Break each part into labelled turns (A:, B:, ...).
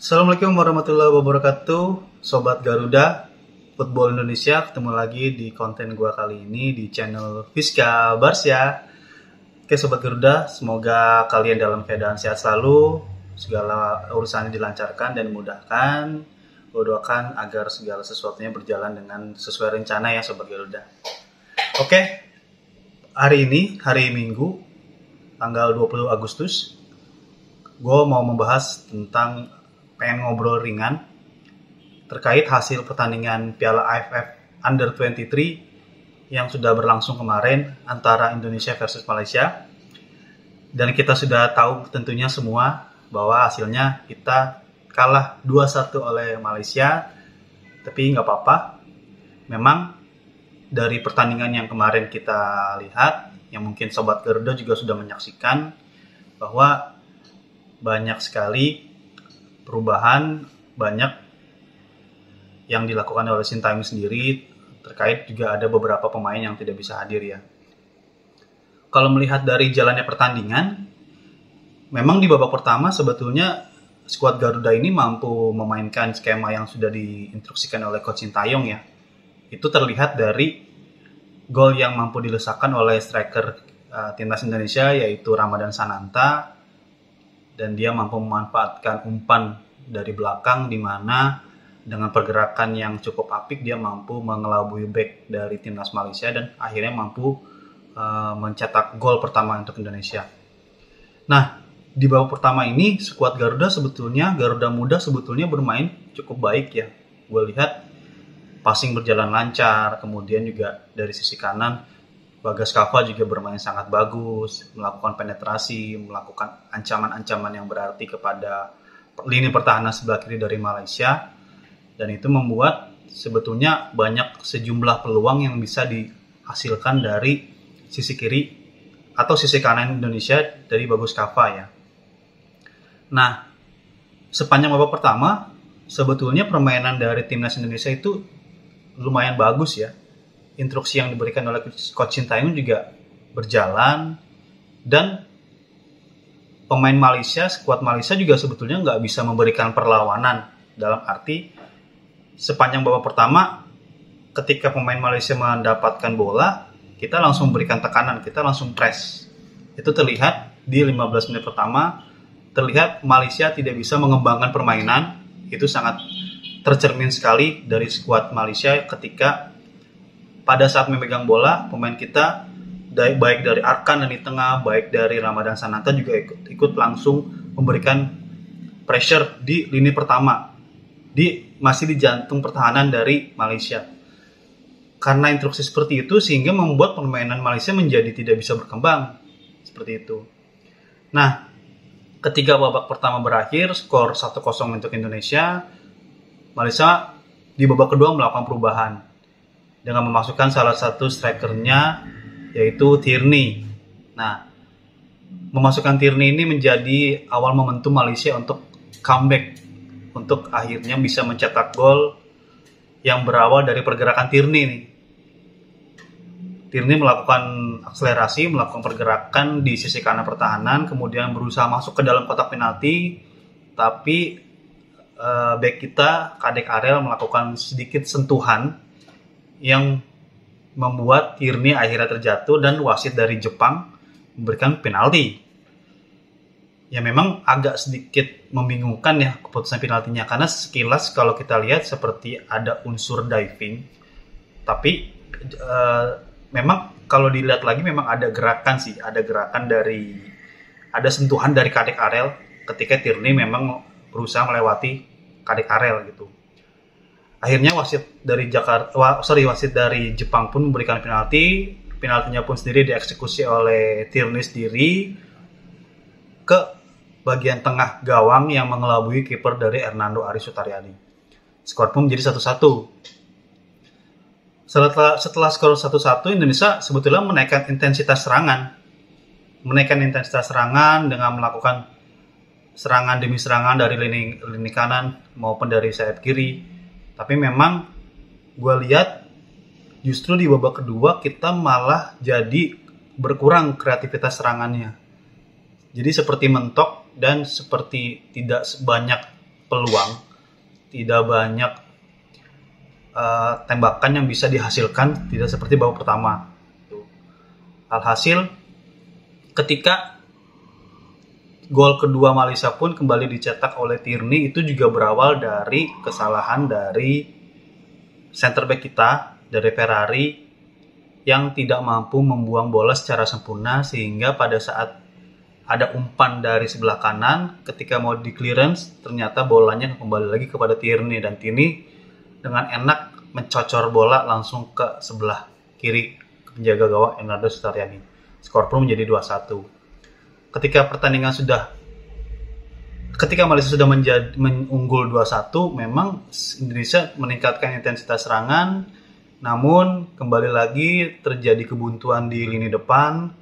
A: Assalamualaikum warahmatullahi wabarakatuh, Sobat Garuda Football Indonesia. Ketemu lagi di konten gua kali ini di channel Fiska Barsya. Oke Sobat Garuda, semoga kalian dalam keadaan sehat selalu, segala urusannya dilancarkan dan dimudahkan. Gua doakan agar segala sesuatunya berjalan dengan sesuai rencana ya Sobat Garuda. Oke, hari ini, hari Minggu, tanggal 20 Agustus, gue mau membahas tentang pengen ngobrol ringan terkait hasil pertandingan Piala AFF Under-23 yang sudah berlangsung kemarin antara Indonesia versus Malaysia. Dan kita sudah tahu tentunya semua bahwa hasilnya kita kalah 2-1 oleh Malaysia. Tapi nggak apa-apa. Memang dari pertandingan yang kemarin kita lihat, yang mungkin Sobat Garuda juga sudah menyaksikan, bahwa banyak sekali perubahan, banyak yang dilakukan oleh Sintayong sendiri, terkait juga ada beberapa pemain yang tidak bisa hadir ya. Kalau melihat dari jalannya pertandingan, memang di babak pertama sebetulnya skuad Garuda ini mampu memainkan skema yang sudah diinstruksikan oleh Coach Sintayong ya. Itu terlihat dari gol yang mampu dilesakkan oleh striker timnas Indonesia, yaitu Ramadhan Sananta. Dan dia mampu memanfaatkan umpan dari belakang, di mana dengan pergerakan yang cukup apik dia mampu mengelabui back dari timnas Malaysia dan akhirnya mampu mencetak gol pertama untuk Indonesia. Nah, di babak pertama ini skuad Garuda Muda sebetulnya bermain cukup baik ya. Gue lihat passing berjalan lancar, kemudian juga dari sisi kanan Bagas Kava juga bermain sangat bagus, melakukan penetrasi, melakukan ancaman-ancaman yang berarti kepada lini pertahanan sebelah kiri dari Malaysia. Dan itu membuat sebetulnya banyak sejumlah peluang yang bisa dihasilkan dari sisi kiri atau sisi kanan Indonesia dari Bagas Kava ya. Nah, sepanjang babak pertama, sebetulnya permainan dari timnas Indonesia itu lumayan bagus ya. Instruksi yang diberikan oleh Coach Sintayong juga berjalan, dan pemain Malaysia, skuad Malaysia juga sebetulnya nggak bisa memberikan perlawanan, dalam arti sepanjang babak pertama ketika pemain Malaysia mendapatkan bola, kita langsung berikan tekanan, kita langsung press. Itu terlihat di 15 menit pertama, terlihat Malaysia tidak bisa mengembangkan permainan. Itu sangat tercermin sekali dari skuad Malaysia ketika pada saat memegang bola, pemain kita baik dari Arkan dan di tengah, baik dari Ramadhan Sananta juga ikut langsung memberikan pressure di lini pertama, masih di jantung pertahanan dari Malaysia. Karena instruksi seperti itu sehingga membuat permainan Malaysia menjadi tidak bisa berkembang seperti itu. Nah, ketika babak pertama berakhir, skor 1-0 untuk Indonesia, Malaysia di babak kedua melakukan perubahan dengan memasukkan salah satu strikernya, yaitu Tierney. Nah, memasukkan Tierney ini menjadi awal momentum Malaysia untuk comeback, untuk akhirnya bisa mencetak gol yang berawal dari pergerakan Tierney nih. Tierney melakukan akselerasi, melakukan pergerakan di sisi kanan pertahanan, kemudian berusaha masuk ke dalam kotak penalti, tapi back kita, Kadek Arel, melakukan sedikit sentuhan yang membuat Tierney akhirnya terjatuh dan wasit dari Jepang memberikan penalti. Ya memang agak sedikit membingungkan ya keputusan penaltinya, karena sekilas kalau kita lihat seperti ada unsur diving. Tapi memang kalau dilihat lagi memang ada gerakan sih, ada sentuhan dari Kadek Arel ketika Tierney memang berusaha melewati Kadek Arel gitu. Akhirnya wasit dari Jepang pun memberikan penalti. Penaltinya pun sendiri dieksekusi oleh Tierney sendiri ke bagian tengah gawang yang mengelabui kiper dari Hernando Ari Sutaryadi. Skor pun menjadi 1-1. Setelah skor 1-1, Indonesia sebetulnya menaikkan intensitas serangan dengan melakukan serangan demi serangan dari lini kanan maupun dari sayap kiri. Tapi memang gue lihat justru di babak kedua kita malah jadi berkurang kreativitas serangannya. Jadi seperti mentok dan seperti tidak sebanyak peluang, tidak banyak tembakan yang bisa dihasilkan, tidak seperti babak pertama. Alhasil ketika gol kedua Malaysia pun kembali dicetak oleh Tierney, itu juga berawal dari kesalahan dari center back kita, dari Ferrari, yang tidak mampu membuang bola secara sempurna, sehingga pada saat ada umpan dari sebelah kanan, ketika mau di clearance ternyata bolanya kembali lagi kepada Tierney, dan Tierney dengan enak mencocor bola langsung ke sebelah kiri penjaga gawang Ernaldo Sutaryadi. Skor pun menjadi 2-1. Ketika Malaysia sudah unggul 2-1, memang Indonesia meningkatkan intensitas serangan, namun kembali lagi terjadi kebuntuan di lini depan,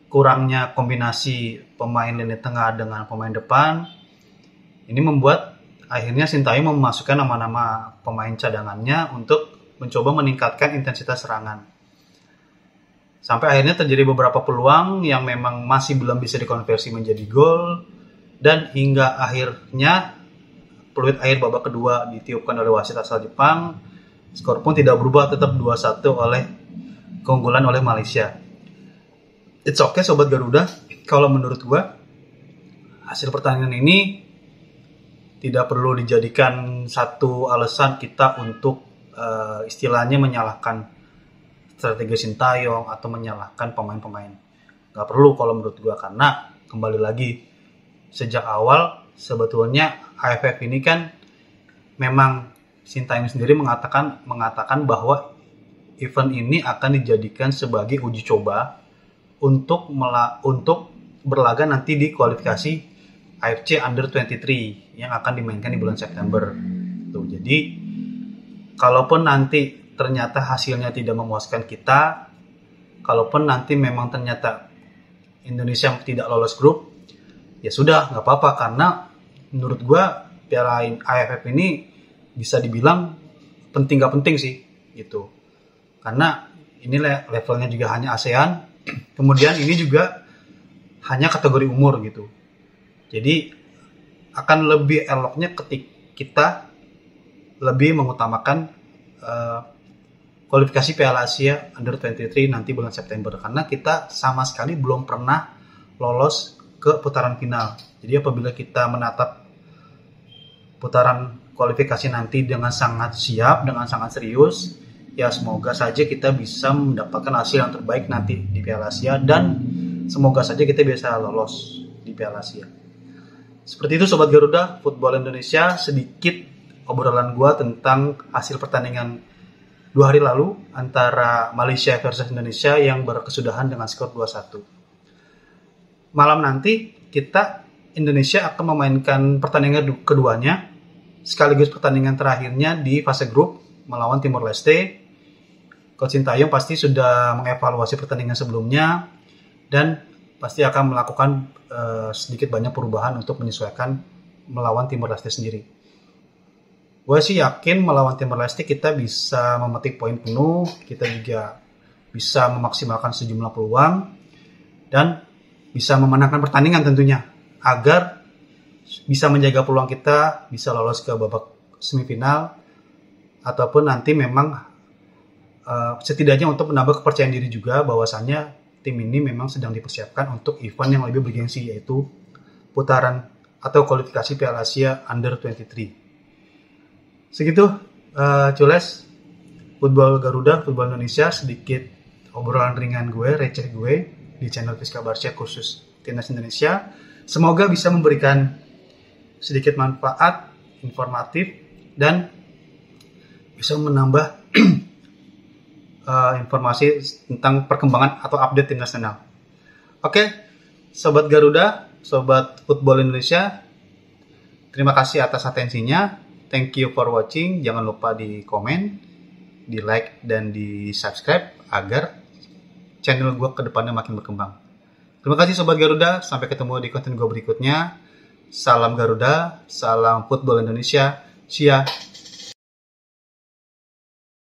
A: kurangnya kombinasi pemain lini tengah dengan pemain depan. Ini membuat akhirnya Sintayong memasukkan nama-nama pemain cadangannya untuk mencoba meningkatkan intensitas serangan. Sampai akhirnya terjadi beberapa peluang yang memang masih belum bisa dikonversi menjadi gol, dan hingga akhirnya peluit akhir babak kedua ditiupkan oleh wasit asal Jepang. Skor pun tidak berubah, tetap 2-1 oleh keunggulan oleh Malaysia. It's okay Sobat Garuda, kalau menurut gua hasil pertandingan ini tidak perlu dijadikan satu alasan kita untuk istilahnya menyalahkan strategi Sintayong atau menyalahkan pemain-pemain. Gak perlu kalau menurut gua, karena kembali lagi sejak awal sebetulnya AFF ini kan memang Sintayong sendiri mengatakan bahwa event ini akan dijadikan sebagai uji coba untuk berlaga nanti di kualifikasi AFC Under 23 yang akan dimainkan di bulan September. Tuh, jadi kalaupun nanti ternyata hasilnya tidak memuaskan kita, kalaupun nanti memang ternyata Indonesia tidak lolos grup, ya sudah, nggak apa-apa, karena menurut gua Piala AFF ini bisa dibilang penting gak penting sih gitu, karena ini levelnya juga hanya ASEAN, kemudian ini juga hanya kategori umur gitu. Jadi akan lebih eloknya ketika kita lebih mengutamakan kualifikasi Piala Asia Under 23 nanti bulan September, karena kita sama sekali belum pernah lolos ke putaran final. Jadi apabila kita menatap putaran kualifikasi nanti dengan sangat siap, dengan sangat serius, ya semoga saja kita bisa mendapatkan hasil yang terbaik nanti di Piala Asia, dan semoga saja kita bisa lolos di Piala Asia. Seperti itu Sobat Garuda, Football Indonesia, sedikit obrolan gua tentang hasil pertandingan 2 hari lalu antara Malaysia versus Indonesia yang berkesudahan dengan skor 2-1. Malam nanti Indonesia akan memainkan pertandingan keduanya, sekaligus pertandingan terakhirnya di fase grup melawan Timor Leste. Coach Sintayong pasti sudah mengevaluasi pertandingan sebelumnya dan pasti akan melakukan sedikit banyak perubahan untuk menyesuaikan melawan Timor Leste sendiri. Gue sih yakin melawan Timor Leste kita bisa memetik poin penuh, kita juga bisa memaksimalkan sejumlah peluang dan bisa memenangkan pertandingan tentunya, agar bisa menjaga peluang kita bisa lolos ke babak semifinal, ataupun nanti memang setidaknya untuk menambah kepercayaan diri juga bahwasannya tim ini memang sedang dipersiapkan untuk event yang lebih bergengsi, yaitu putaran atau kualifikasi Piala Asia Under 23. Segitu Cules, Football Garuda, Football Indonesia, sedikit obrolan ringan gue, receh gue di channel Fiska Barcia khusus Timnas Indonesia. Semoga bisa memberikan sedikit manfaat, informatif, dan bisa menambah informasi tentang perkembangan atau update Timnas nasional. Oke, Sobat Garuda, Sobat Football Indonesia, terima kasih atas atensinya. Thank you for watching. Jangan lupa di komen, di like, dan di subscribe agar channel gue ke depannya makin berkembang. Terima kasih Sobat Garuda. Sampai ketemu di konten gue berikutnya. Salam Garuda, salam Football Indonesia. Sia.